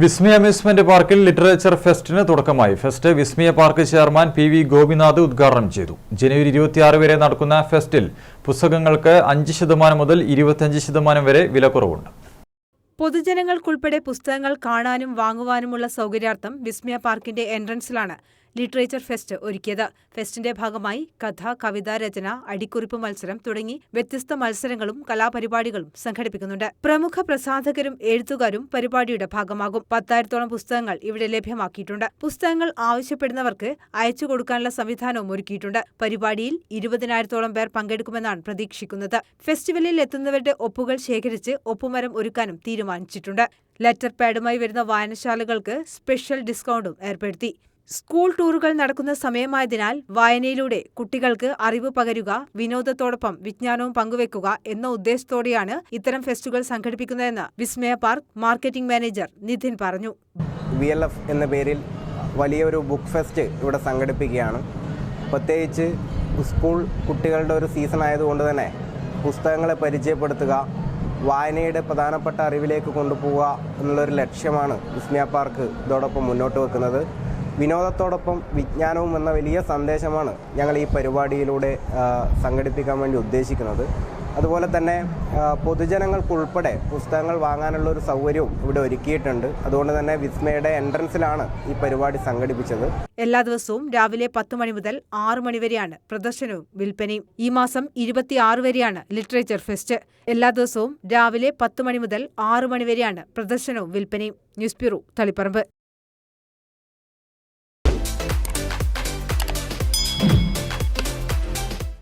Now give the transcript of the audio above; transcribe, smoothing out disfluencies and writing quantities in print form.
വിസ്മയ amusement പാർക്കിൽ literature ഫെസ്റ്റിന് തുടക്കമായി. Fest വിസ്മയ park chairman PV Gopinath ഉദ്ഘാടനം ചെയ്തു. ജനുവരി 26 വരെ നടക്കുന്ന ഫെസ്റ്റിൽ പുസ്തകങ്ങൾക്ക് 5% മുതൽ 25% വരെ വിലക്കുറവുണ്ട്. പൊതുജനങ്ങൾക്കുൾപ്പെടെ പുസ്തകങ്ങൾ കാണാനും വാങ്ങുവാനുമുള്ള സൗകര്യാർത്ഥം വിസ്മയ പാർക്കിന്റെ എൻട്രൻസിലാണ് ലിറ്ററേച്ചർ ഫെസ്റ്റ് ഒരുക്കിയത്. ഫെസ്റ്റിന്റെ ഭാഗമായി കഥ, കവിത, രചന, അടിക്കുറിപ്പ് മത്സരം തുടങ്ങി വ്യത്യസ്ത മത്സരങ്ങളും കലാപരിപാടികളും സംഘടിപ്പിക്കുന്നുണ്ട്. പ്രമുഖ പ്രസാധകരും എഴുത്തുകാരും പരിപാടിയുടെ ഭാഗമാകും. 10,000-ഓളം പുസ്തകങ്ങൾ ഇവിടെ ലഭ്യമാക്കിയിട്ടുണ്ട്. പുസ്തകങ്ങൾ ആവശ്യപ്പെടുന്നവർക്ക് അയച്ചു കൊടുക്കാനുള്ള സംവിധാനവും ഒരുക്കിയിട്ടുണ്ട്. പരിപാടിയിൽ 20,000-ഓളം പേർ പങ്കെടുക്കുമെന്നാണ് പ്രതീക്ഷിക്കുന്നത്. ഫെസ്റ്റിവലിൽ എത്തുന്നവരുടെ ഒപ്പുകൾ ശേഖരിച്ച് ഒപ്പുമരം ഒരുക്കാനും തീരുമാനിച്ചിട്ടുണ്ട്. ലെറ്റർ പാഡുമായി വരുന്ന വായനശാലകൾക്ക് സ്പെഷ്യൽ ഡിസ്കൗണ്ടും ഏർപ്പെടുത്തി. സ്കൂൾ ടൂറുകൾ നടക്കുന്ന സമയമായതിനാൽ വായനയിലൂടെ കുട്ടികൾക്ക് അറിവ് പകരുക, വിനോദത്തോടൊപ്പം വിജ്ഞാനവും പങ്കുവെക്കുക എന്ന ഉദ്ദേശത്തോടെയാണ് ഇത്തരം ഫെസ്റ്റുകൾ സംഘടിപ്പിക്കുന്നതെന്ന് വിസ്മയ പാർക്ക് മാർക്കറ്റിംഗ് മാനേജർ നിതിൻ പറഞ്ഞു. VLF എന്ന പേരിൽ വലിയൊരു ബുക്ക് ഫെസ്റ്റ് ഇവിടെ സംഘടിപ്പിക്കുകയാണ്. പ്രത്യേകിച്ച് സ്കൂൾ കുട്ടികളുടെ ഒരു സീസൺ ആയതുകൊണ്ട് തന്നെ പുസ്തകങ്ങളെ പരിചയപ്പെടുത്തുക, വായനയുടെ പ്രധാനപ്പെട്ട അറിവിലേക്ക് കൊണ്ടുപോവുക എന്നുള്ളൊരു ലക്ഷ്യമാണ് വിസ്മയ പാർക്ക് ഇതോടൊപ്പം മുന്നോട്ട് വെക്കുന്നത്. വിനോദത്തോടൊപ്പം വിജ്ഞാനവും എന്ന വലിയ സന്ദേശമാണ് ഞങ്ങൾ ഈ പരിപാടിയിലൂടെ സംഘടിപ്പിക്കാൻ വേണ്ടി ഉദ്ദേശിക്കുന്നത്. അതുപോലെ തന്നെ പൊതുജനങ്ങൾക്കുൾപ്പെടെ പുസ്തകങ്ങൾ വാങ്ങാനുള്ള ഒരു സൗകര്യവും ഇവിടെ ഒരുക്കിയിട്ടുണ്ട്. അതുകൊണ്ട് തന്നെ വിസ്മയുടെ എൻട്രൻസിലാണ് ഈ പരിപാടി സംഘടിപ്പിച്ചത്. എല്ലാ ദിവസവും രാവിലെ 10 മണി മുതൽ 6 മണി വരെയാണ് പ്രദർശനവും വിൽപ്പനയും. ഈ മാസം 26 വരെയാണ് ലിറ്ററേച്ചർ ഫെസ്റ്റ്. എല്ലാ ദിവസവും രാവിലെ 10 മണി മുതൽ 6 മണി വരെയാണ് പ്രദർശനവും വിൽപ്പനയും. News bureau, Taliparamba.